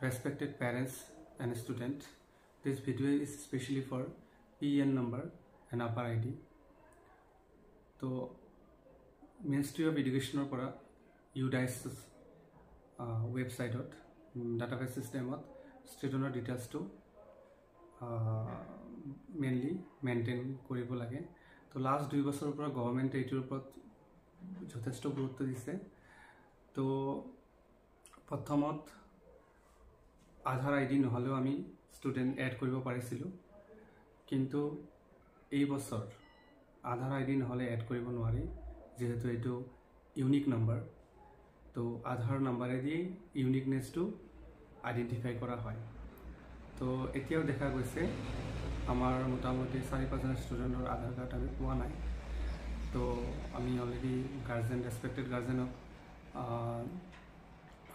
Respected parents and students, this video is especially for PN number and upper ID. So, Ministry of Education for UDICE website database system student details to mainly maintain koribo lage. So last 2 বছৰ পৰা government এইটোৰ ওপৰত যথেষ্ট গুৰুত্ব দিছে। তো প্ৰথমত আধাৰ ID নহলেও আমি ষ্টুডেন্ট এড কৰিব পাৰিছিলো, কিন্তু এই বছৰ আধাৰ আইডি নহলে এড কৰিব নোৱাৰি, যেহেতু এইটো ইউনিক নাম্বাৰ। তো আধাৰ নাম্বাৰে দি ইউনিকনেছটো আইডেন্টিফাই কৰা হয়। তো এতিয়াও দেখা গৈছে আমাৰ মোটামুটি 4-5জন ষ্টুডেন্টৰ আধাৰ কাৰ্ড আমি পোৱা নাই। তো আমি অলৰেডি গাৰ্জেন ৰেসপেক্টেড গাৰ্জেনক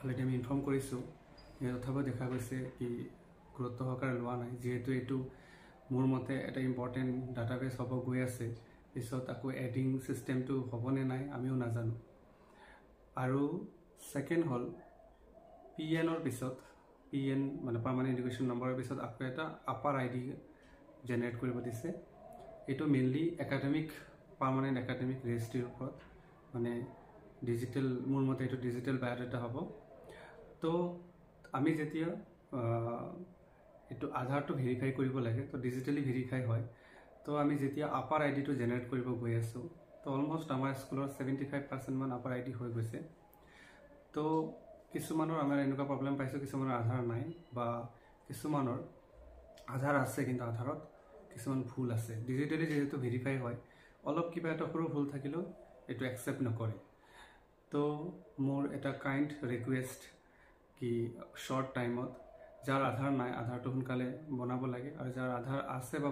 অলৰেডি আমি ইনফৰ্ম কৰিছোঁ, তথাপিও দেখা গৈছে কি গুৰুত্ব সহকাৰে লোৱা নাই। যেহেতু এইটো মোৰ মতে এটা ইম্পৰ্টেণ্ট ডাটাবেছ হ'ব গৈ আছে, পিছত আকৌ এডিং চিষ্টেমটো হ'বনে নাই আমিও নাজানো। আৰু ছেকেণ্ড হ'ল PNৰ পিছত PN মানে পাৰ্মানেণ্ট এডুকেশ্যন নম্বৰৰ পিছত আকৌ এটা আপাৰ আইডি জেনেৰেট কৰিব দিছে। এইটো মেইনলি একাডেমিক পাৰ্মানেণ্ট একাডেমিক ৰেজিষ্ট্ৰিৰ ওপৰত, মানে ডিজিটেল, মোৰ মতে এইটো ডিজিটেল বায়োডাটা হ'ব। তো আমি যেতিয়া এইটো আধাৰটো ভেৰিফাই কৰিব লাগে, তো ডিজিটেলি ভেৰিফাই হয়। তো আমি যেতিয়া আপাৰ আইডিটো জেনেৰেট কৰিব গৈ আছোঁ, তো অলমষ্ট আমাৰ স্কুলৰ 75% মান আপাৰ আইডি হৈ গৈছে। তো কিছুমানৰ আমাৰ এনেকুৱা প্ৰব্লেম পাইছোঁ, কিছুমানৰ আধাৰ নাই, বা কিছুমানৰ আধাৰ আছে কিন্তু আধাৰত কিছুমান ভুল আছে। ডিজিটেলি যেহেতু ভেৰিফাই হয়, অলপ কিবা এটা সৰু ভুল থাকিলেও এইটো একচেপ্ট নকৰে। তো মোৰ এটা কাইণ্ড ৰিকুৱেষ্ট কি শৰ্ট টাইমত যাৰ আধাৰ নাই আধাৰটো সোনকালে বনাব লাগে, আৰু যাৰ আধাৰ আছে বা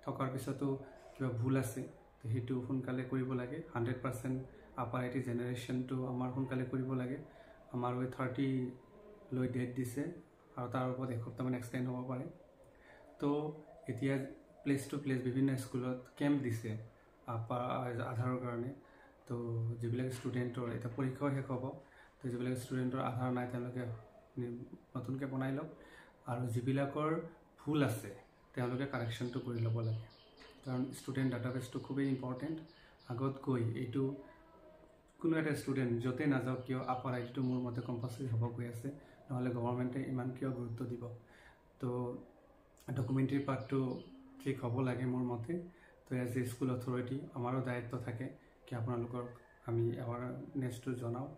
থকাৰ পিছতো কিবা ভুল আছে তো সেইটো সোনকালে কৰিব লাগে। 100% আপাৰ আইডি জেনেৰেশ্যনটো আমাৰ সোনকালে কৰিব লাগে। আমাৰ 30 লৈ ডেট দিছে, আৰু তাৰ ওপৰত এসপ্তাহমান এক্সটেণ্ড হ'ব পাৰে। তো এতিয়া প্লেচ টু প্লেচ বিভিন্ন স্কুলত কেম্প দিছে আধাৰৰ কাৰণে। তো যিবিলাক ষ্টুডেণ্টৰ এতিয়া পৰীক্ষাও শেষ হ'ব, তো যিবিলাক ষ্টুডেণ্টৰ আধাৰ নাই তেওঁলোকে নতুনকৈ বনাই লওক, আৰু যিবিলাকৰ ভুল আছে তেওঁলোকে কাৰেকশ্যনটো কৰি ল'ব লাগে, কাৰণ ষ্টুডেণ্ট ডাটাবেছটো খুবেই ইম্পৰ্টেণ্ট। আগত গৈ এইটো কোনো এটা ষ্টুডেণ্ট য'তে নাযাওক কিয় আপাৰ আইডিটো মোৰ মতে কম্পালচৰি হ'ব গৈ আছে, নহ'লে গভৰ্ণমেণ্টে ইমান কিয় গুৰুত্ব দিব। তো ডকুমেণ্টাৰী পাৰ্টটো ঠিক হ'ব লাগে মোৰ মতে। তো এজ এ স্কুল অথৰিটি আমাৰো দায়িত্ব থাকে কি আপোনালোকক আমি এৱাৰনেছটো জনাওঁ,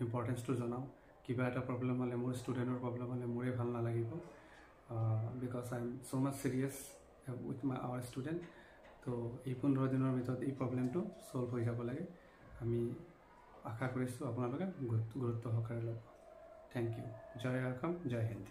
ইম্পৰ্টেঞ্চটো জনাওঁ। কিবা এটা প্ৰব্লেম হ'লে, মোৰ ষ্টুডেণ্টৰ প্ৰব্লেম হ'লে মোৰে ভাল নালাগিব, because I am so' much serious with our student. তো এই 15 দিনৰ ভিতৰত এই প্ৰব্লেমটো ছল্ভ হৈ যাব লাগে। আমি আশা কৰিছোঁ আপোনালোকে গুৰুত্ব সহকাৰে ল'ব। Thank you. জয় অসম, জয় হিন্দ।